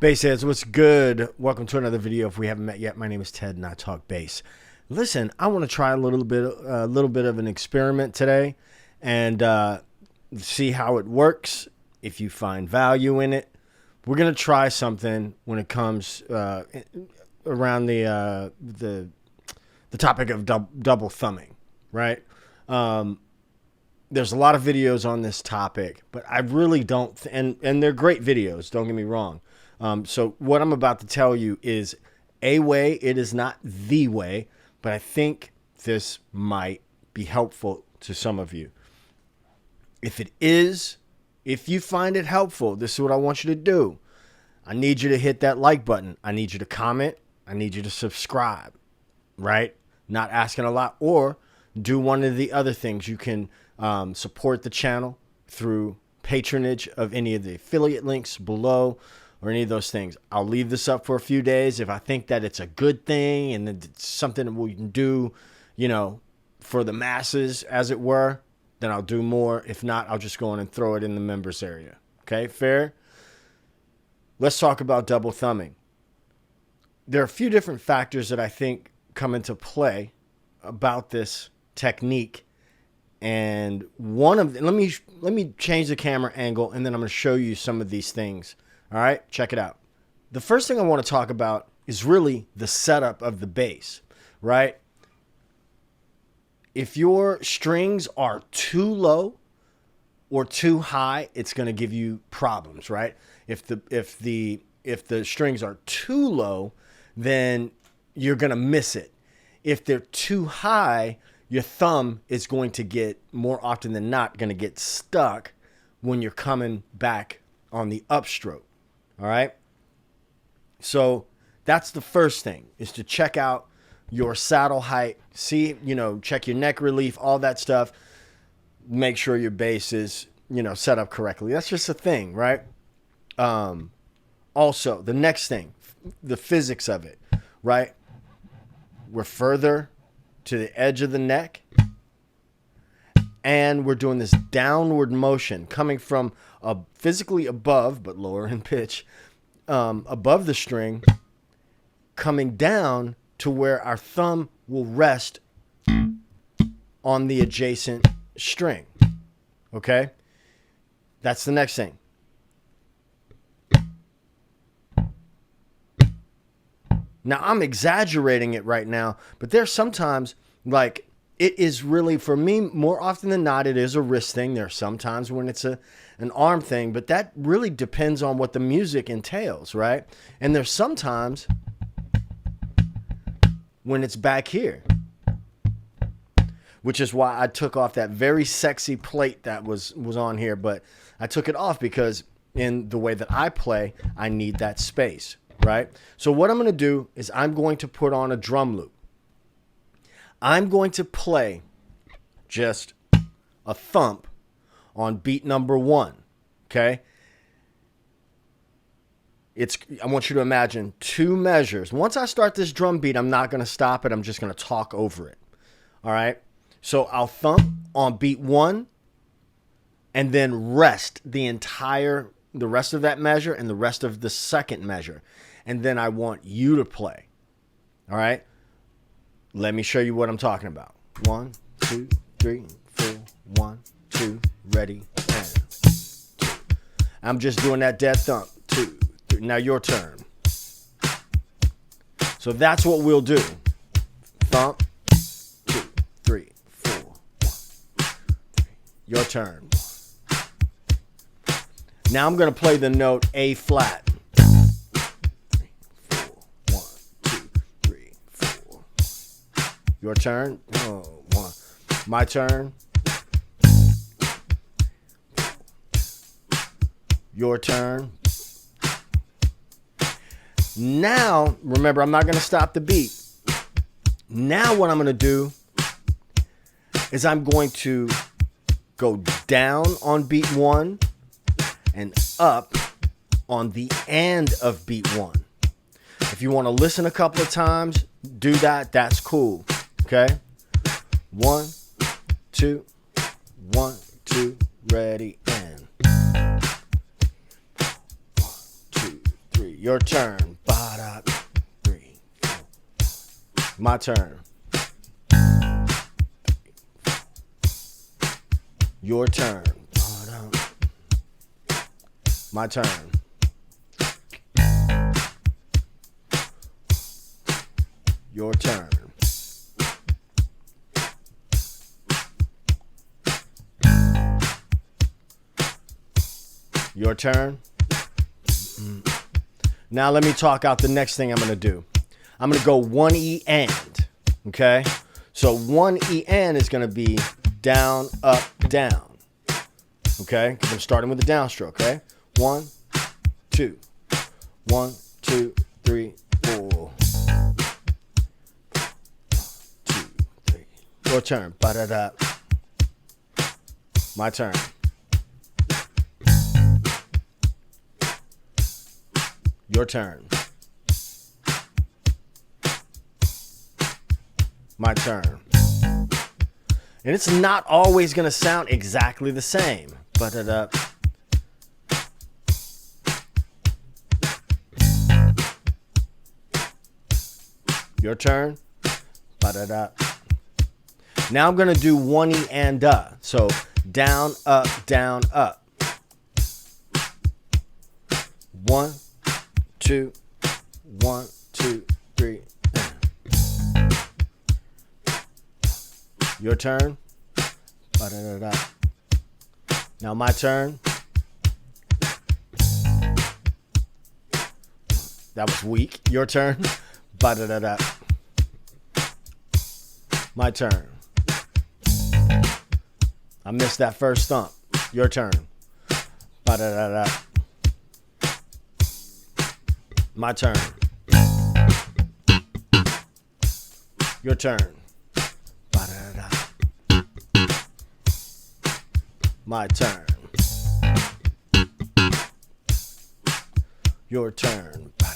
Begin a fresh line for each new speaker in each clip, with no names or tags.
Bass heads, what's good? Welcome to another video. If we haven't met yet, my name is Ted and I talk bass. Listen, I want to try a little bit of an experiment today and see how it works. If you find value in it, we're gonna try something when it comes around the topic of double thumbing, right? There's a lot of videos on this topic, but I really don't, and they're great videos. Don't get me wrong. So what I'm about to tell you is a way. It is not the way, but I think this might be helpful to some of you. If it is, if you find it helpful, this is what I want you to do. I need you to hit that like button. I need you to comment. I need you to subscribe, right? Not asking a lot, or do one of the other things. You can support the channel through patronage of any of the affiliate links below, or any of those things. I'll leave this up for a few days. If I think that it's a good thing and it's something that we can do, for the masses, as it were, then I'll do more. If not, I'll just go in and throw it in the members area. Okay, fair? Let's talk about double thumbing. There are a few different factors that I think come into play about this technique. And one of them, let me change the camera angle, and then I'm going to show you some of these things. All right, check it out. The first thing I want to talk about is really the setup of the bass, right? If your strings are too low or too high, it's going to give you problems, right? If the strings are too low, then you're going to miss it. If they're too high, your thumb is going to get, more often than not, going to get stuck when you're coming back on the upstroke. All right. So that's the first thing, is to check out your saddle height. See, check your neck relief, all that stuff. Make sure your bass is, set up correctly. That's just a thing, right? Also, the next thing, the physics of it, right? We're further to the edge of the neck, and we're doing this downward motion coming from physically above, but lower in pitch, above the string, coming down to where our thumb will rest on the adjacent string. Okay? That's the next thing. Now, I'm exaggerating it right now, but there's sometimes, like, it is really, for me, more often than not, it is a wrist thing. There are some times when it's an arm thing, but that really depends on what the music entails, right? And there's sometimes when it's back here, which is why I took off that very sexy plate that was on here, but I took it off because in the way that I play, I need that space, right? So what I'm going to do is I'm going to put on a drum loop. I'm going to play just a thump on beat number 1, okay? I want you to imagine 2 measures. Once I start this drum beat, I'm not going to stop it. I'm just going to talk over it, all right? So I'll thump on beat 1 and then rest the rest of that measure and the rest of the second measure. And then I want you to play, all right? Let me show you what I'm talking about. 1, 2, 3, 4. 1, 2, ready, and 2. I'm just doing that dead thump. 2, 3. Now your turn. So that's what we'll do. Thump. 2, 3, 4. 1, 2, 3. Your turn. Now I'm going to play the note A flat. Your turn. 1. My turn. Your turn. Now, remember, I'm not going to stop the beat. Now what I'm going to do is I'm going to go down on beat 1 and up on the end of beat 1. If you want to listen a couple of times, do that. That's cool. Okay? 1, 2, 1, 2, ready, and 1, 2, 3, Your turn. Ba-da, 3, 4. My turn. Your turn. Ba-da. My turn. Your turn. Your turn. Now let me talk out the next thing I'm going to do. I'm going to go 1 E and. Okay? So 1 E and is going to be down, up, down. Okay? Because I'm starting with the downstroke. Okay? 1, 2. 1, 2, 3, 4. 2, 3. Your turn. Ba-da-da. My turn. Your turn. My turn. And it's not always going to sound exactly the same. Ba-da-da. Your turn. Ba-da-da. Now I'm going to do 1 E and So down, up, down, up. 1, 2, 1, 2, 3. Your turn. Ba-da-da-da. Now my turn. That was weak. Your turn. Ba-da-da-da. My turn. I missed that first thump. Your turn. Ba-da-da-da. My turn. Your turn. Ba-da-da. My turn. Your turn. Ba-da-da.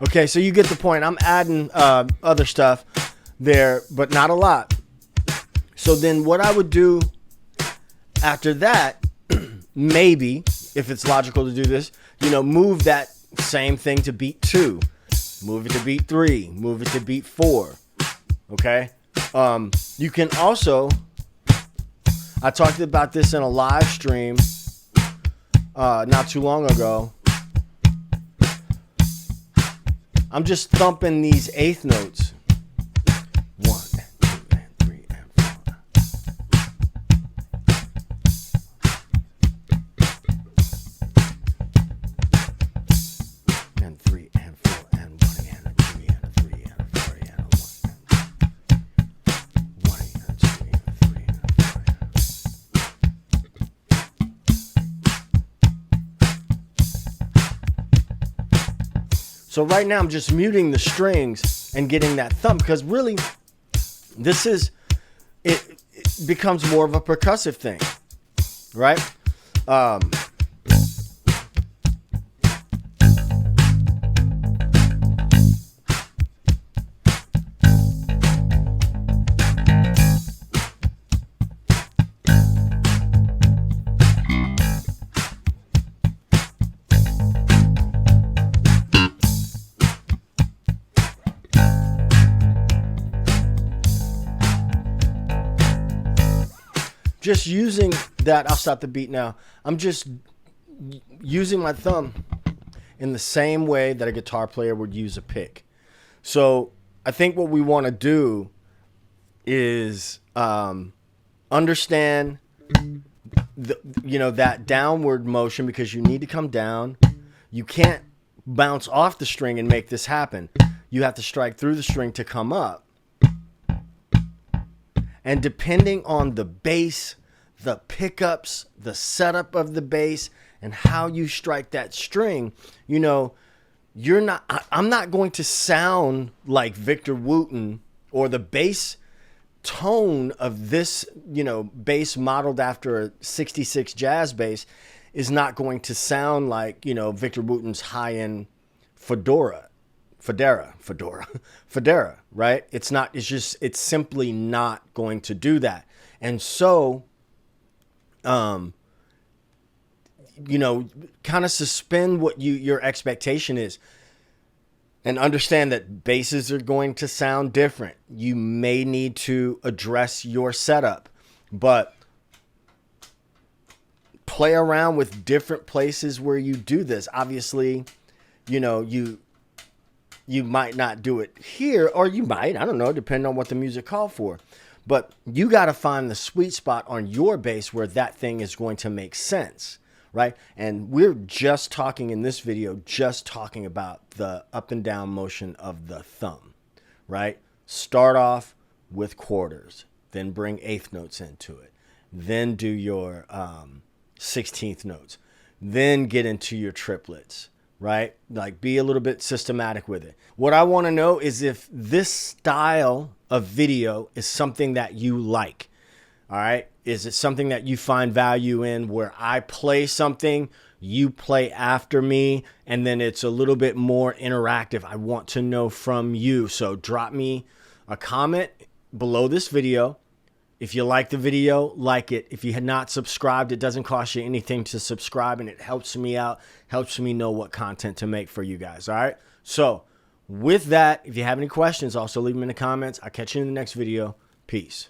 Okay, so you get the point. I'm adding other stuff there, but not a lot. So then what I would do after that, maybe, if it's logical to do this, move that same thing to beat 2. Move it to beat 3. Move it to beat 4. Okay? You can also, I talked about this in a live stream not too long ago. I'm just thumping these eighth notes. 1 and 2 and 3 and 4. And 3 and 4 and 1 and a 2 and a 3 and a 4 and a 1. 1 and a 2 and a 3 and a 4. So right now I'm just muting the strings and getting that thump because really this is, it becomes more of a percussive thing, right? Just using that, I'll stop the beat now. I'm just using my thumb in the same way that a guitar player would use a pick. So I think what we want to do is understand that downward motion, because you need to come down. You can't bounce off the string and make this happen. You have to strike through the string to come up. And depending on the bass, the pickups, the setup of the bass, and how you strike that string, you know, I'm not going to sound like Victor Wooten, or the bass tone of this, you know, bass modeled after a 66 jazz bass is not going to sound like, you know, Victor Wooten's high-end Fedora, right? It's simply not going to do that. And so, you know, kind of suspend what your expectation is, and understand that basses are going to sound different. You may need to address your setup, but play around with different places where you do this. Obviously, you know, you might not do it here, or you might, I don't know, depending on what the music called for. But you got to find the sweet spot on your bass where that thing is going to make sense, right? And we're just talking in this video, just talking about the up and down motion of the thumb, right? Start off with quarters, then bring eighth notes into it, then do your 16th notes, then get into your triplets, right? Like, be a little bit systematic with it. What I want to know is if this style of video is something that you like. All right. Is it something that you find value in, where I play something, you play after me, and then it's a little bit more interactive? I want to know from you. So drop me a comment below this video. If you like the video, like it. If you had not subscribed, it doesn't cost you anything to subscribe, and it helps me out, helps me know what content to make for you guys. All right. So with that, if you have any questions, also leave them in the comments. I'll catch you in the next video. Peace.